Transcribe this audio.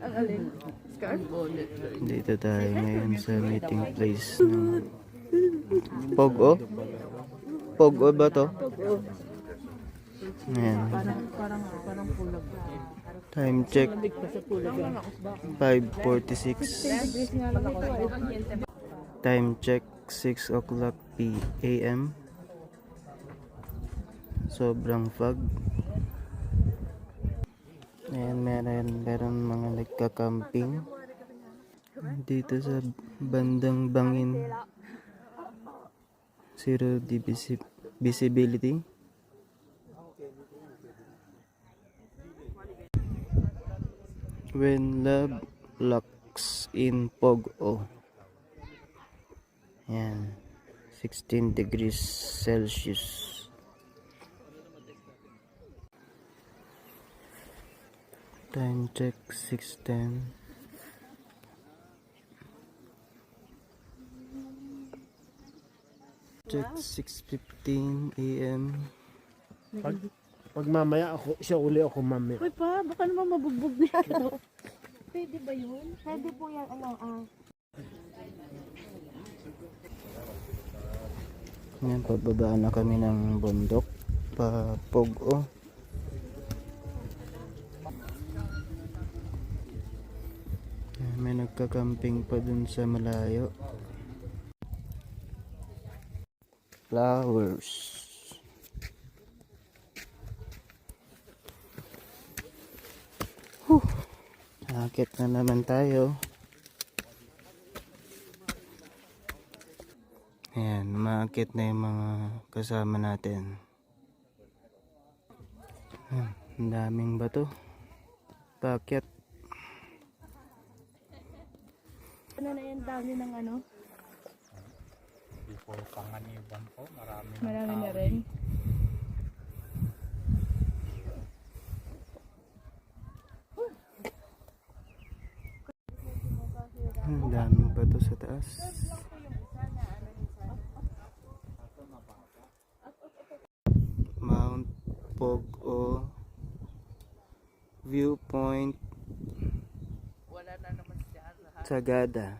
Ang alin? Scarf? Dito tayo ngayon sa meeting place ng Pogo. Pogo ba to? Ayan. Parang pulag. Time check 5:46. Time check 6 o'clock p.m. Sobrang fog. Ayan, meron mga nagka-camping dito sa bandang bangin. Zero visibility. When love locks in Pogo. Ayan, 16 degrees Celsius. Time check 6:10. Check 6:15 a.m. Pag mamaya ako, siya uli ako mamaya. Uy pa, baka naman mabugbog na ito. Pwede ba yun? Pwede po yan, Ngayon, pababaan na kami ng bundok pa Pogo. May nagka-camping pa dun sa malayo. Flowers. Akit na naman tayo. Ayan, maakit na yung mga kasama natin. Ang daming bato. Paakyat. Ano na yan, dami ng ano? Before panganiban po, marami Na rin. Ang daming bato sa taas. Mount Pogo Viewpoint Sagada.